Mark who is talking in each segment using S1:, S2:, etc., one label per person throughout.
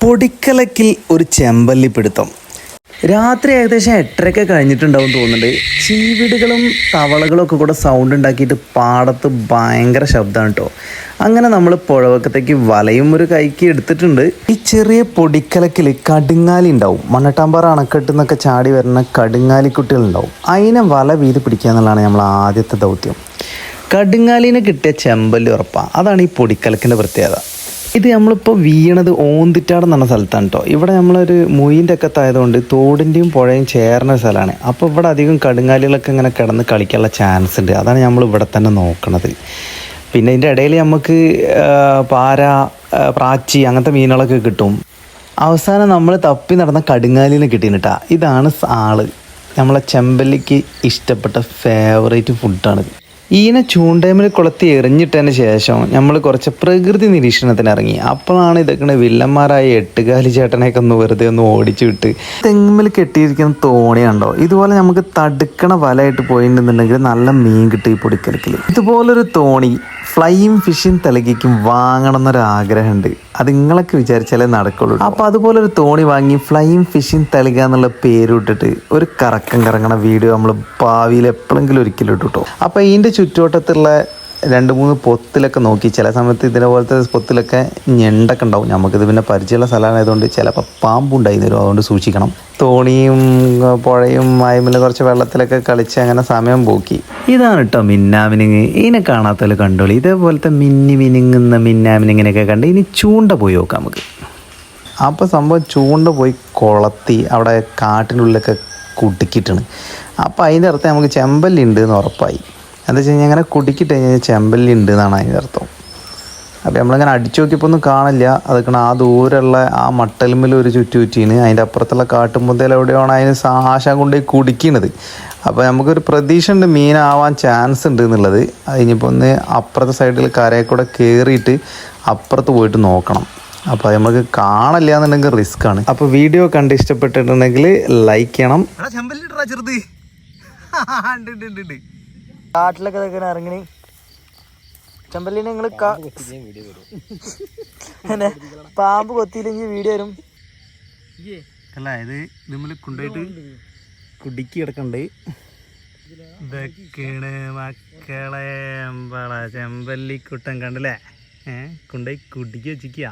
S1: പൊടിക്കലക്കിൽ ഒരു ചെമ്പല്ലിപ്പിടുത്തം. രാത്രി ഏകദേശം 8:30 കഴിഞ്ഞിട്ടുണ്ടാവും തോന്നുന്നുണ്ട്. ചീവിടുകളും തവളകളും ഒക്കെ കൂടെ സൗണ്ട് ഉണ്ടാക്കിയിട്ട് പാടത്ത് ഭയങ്കര ശബ്ദമാണ് കേട്ടോ. അങ്ങനെ നമ്മൾ പുഴവക്കത്തേക്ക് വലയും ഒരു കൈക്ക് എടുത്തിട്ടുണ്ട്. ഈ ചെറിയ പൊടിക്കലക്കിൽ കടുങ്ങാലി ഉണ്ടാവും. മണ്ണട്ടാമ്പാറ അണക്കെട്ട് നിന്നൊക്കെ ചാടി വരുന്ന കടുങ്ങാലിക്കുട്ടികളുണ്ടാവും. അതിനെ വല വീതി പിടിക്കുക എന്നുള്ളതാണ് നമ്മൾ ആദ്യത്തെ ദൗത്യം. കടുങ്ങാലിനെ കിട്ടിയ ചെമ്പല്ലി ഉറപ്പാണ്. അതാണ് ഈ പൊടിക്കലക്കിൻ്റെ പ്രത്യേകത. ഇത് നമ്മളിപ്പോൾ വീണത് ഓന്തിറ്റാട് എന്ന സ്ഥലത്താണ് കേട്ടോ. ഇവിടെ നമ്മളൊരു മൊയിൻ്റെ ഒക്കെ ആയതുകൊണ്ട് തോടിൻ്റെയും പുഴയും ചേർന്ന സ്ഥലമാണ്. അപ്പോൾ ഇവിടെ അധികം കടുങ്ങാലികളൊക്കെ ഇങ്ങനെ കിടന്ന് കളിക്കാനുള്ള ചാൻസ് ഉണ്ട്. അതാണ് നമ്മൾ ഇവിടെ തന്നെ നോക്കണത്. പിന്നെ ഇതിൻ്റെ ഇടയിൽ നമുക്ക് പാര, പ്രാച്ചി അങ്ങനത്തെ മീനുകളൊക്കെ കിട്ടും. അവസാനം നമ്മൾ തപ്പി നടന്ന കടുങ്ങാലിനെ കിട്ടീനിട്ടാ. ഇതാണ് ആള്. നമ്മളെ ചെമ്പല്ലിക്ക് ഇഷ്ടപ്പെട്ട ഫേവറേറ്റ് ഫുഡാണ്. ഈനെ ചൂണ്ടേമിൽ കൊളുത്തി എറിഞ്ഞിട്ടതിന് ശേഷം നമ്മൾ കുറച്ച് പ്രകൃതി നിരീക്ഷണത്തിന് ഇറങ്ങി. അപ്പോഴാണ് ഇതൊക്കെ വില്ലന്മാരായ 8 ചേട്ടനെയൊക്കെ ഒന്ന് വെറുതെ ഒന്ന് ഓടിച്ചു വിട്ട് തെങ്ങിൽ കെട്ടിയിരിക്കുന്ന തോണിയുണ്ടോ. ഇതുപോലെ നമുക്ക് തടുക്കണ വലയായിട്ട് പോയിട്ടുണ്ടെന്നുണ്ടെങ്കിൽ നല്ല മീൻ കിട്ടും ഈ പൊടിക്കലക്കിൽ. ഇതുപോലൊരു തോണി ഫ്ലൈയിങ് ഫിഷിങ് തലകിക്കും വാങ്ങണം എന്നൊരാഗ്രഹമുണ്ട്. അത് നിങ്ങളൊക്കെ വിചാരിച്ചാലേ നടക്കുള്ളൂ. അപ്പോൾ അതുപോലൊരു തോണി വാങ്ങി ഫ്ലൈയിങ് ഫിഷിങ് തലക എന്നുള്ള പേരിട്ടിട്ട് ഒരു കറക്കം കറങ്ങണ വീഡിയോ നമ്മൾ ഭാവിയിൽ എപ്പോഴെങ്കിലും ഒരിക്കലും ഇട്ടു കേട്ടോ. അപ്പോൾ ഇതിൻ്റെ ചുറ്റുവട്ടത്തുള്ള 2-3 പൊത്തിലൊക്കെ നോക്കി. ചില സമയത്ത് ഇതിനെപ്പോലത്തെ പൊത്തിലൊക്കെ ഞണ്ടൊക്കെ ഉണ്ടാവും. നമുക്കിത് പിന്നെ പരിചയമുള്ള സ്ഥലമായതുകൊണ്ട് ചിലപ്പോൾ പാമ്പുണ്ടായി തരും. അതുകൊണ്ട് സൂക്ഷിക്കണം. തോണിയും പുഴയും മയമിൽ കുറച്ച് വെള്ളത്തിലൊക്കെ കളിച്ച് അങ്ങനെ സമയം പോക്കി. ഇതാണ് കേട്ടോ മിന്നാമിനിങ്. ഇതിനെ കാണാത്തവർ കണ്ടോളി. ഇതേപോലത്തെ മിന്നുന്ന മിന്നാമിനിങ്ങിനൊക്കെ കണ്ട് ഇനി ചൂണ്ട പോയി നോക്കാം നമുക്ക്. അപ്പോൾ സംഭവം ചൂണ്ട പോയി കൊളത്തി അവിടെ കാട്ടിനുള്ളിലൊക്കെ കുടുക്കിയിട്ടാണ്. അപ്പോൾ അതിൻ്റെ അർത്ഥം നമുക്ക് ചെമ്പല്ലി ഉണ്ട് എന്ന് ഉറപ്പായി. എന്താ വെച്ച് കഴിഞ്ഞാൽ അങ്ങനെ കുടുക്കിയിട്ട് കഴിഞ്ഞാൽ ചെമ്പല്ലി ഉണ്ട് എന്നാണ് അതിൻ്റെ അർത്ഥം. അപ്പോൾ നമ്മളിങ്ങനെ അടിച്ചു നോക്കിയപ്പോൾ ഒന്നും കാണില്ല. അതൊക്കെ ആ ദൂരമുള്ള ആ മട്ടലുമ്മിൽ ഒരു ചുറ്റുചുറ്റീന്. അതിൻ്റെ അപ്പുറത്തുള്ള കാട്ടുമുന്തയിൽ എവിടെയാണ് അതിന് ആശാൻ കൊണ്ടുപോയി കുടിക്കുന്നത്. അപ്പോൾ നമുക്കൊരു പ്രതീക്ഷ ഉണ്ട് മീനാവാൻ ചാൻസ് ഉണ്ട് എന്നുള്ളത്. അതിനിപ്പോൾ ഒന്ന് അപ്പുറത്തെ സൈഡിൽ കരയിൽ കൂടെ കയറിയിട്ട് അപ്പുറത്ത് പോയിട്ട് നോക്കണം. അപ്പോൾ നമുക്ക് കാണില്ല എന്നുണ്ടെങ്കിൽ റിസ്ക് ആണ്. അപ്പോൾ വീഡിയോ കണ്ട് ഇഷ്ടപ്പെട്ടിട്ടുണ്ടെങ്കിൽ ലൈക്ക് ചെയ്യണം. ചെറുത് കാട്ടിലൊക്കെ ഇറങ്ങി ചെമ്പല്ലിനെ നിങ്ങൾ പാമ്പ് കൊത്തിയില്ലെങ്കിൽ വീഡിയോ വരും അല്ല. ഇത് നമ്മൾ കൊണ്ടുപോയിട്ട് കുടുക്കി കിടക്കണ്ട്. ഇതൊക്കെയാണ് മക്കളെ ചെമ്പല്ലിക്കുട്ടൻ കണ്ടല്ലേ. കൊണ്ടുപോയി കുടുക്കി വെച്ചിരിക്കുക.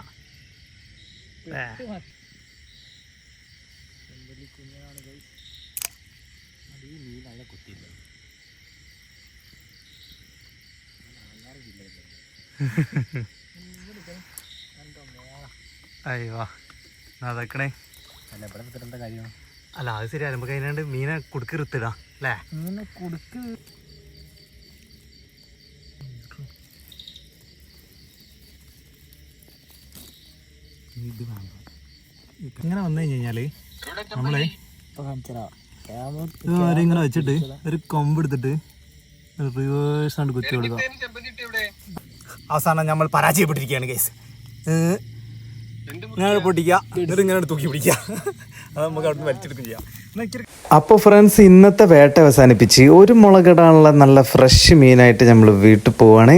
S1: അയ്യോ അതൊക്കെ അല്ല അത് ശരിയാ. നമുക്ക് അതിനാണ്ട് മീനെ കുടുക്ക് എടുത്തിടാ അല്ലേ. മീനെ കുടുക്ക് ഇത് വേണ്ട. ഇങ്ങനെ വന്നു കഴിഞ്ഞാല് നമ്മളെ ഇങ്ങനെ വെച്ചിട്ട് ഒരു കൊമ്പ് എടുത്തിട്ട് റിവേഴ്സ് ആണ് കുത്തി കൊടുക്കുക. അവസാനം നമ്മൾ പരാജയപ്പെട്ടിരിക്കുകയാണ് കേസ്. ഇങ്ങനെ പൊട്ടിക്കുക, എന്നിട്ട് ഇങ്ങനെ തൂക്കി പിടിക്കുക. അത് നമുക്ക് അവിടെ നിന്ന് വലിച്ചെടുക്കുകയും ചെയ്യാം. അപ്പോൾ ഫ്രണ്ട്സ്, ഇന്നത്തെ വേട്ട അവസാനിപ്പിച്ച് ഒരു മുളകിടാനുള്ള നല്ല ഫ്രഷ് മീനായിട്ട് നമ്മൾ വീട്ടിൽ പോവാണ്.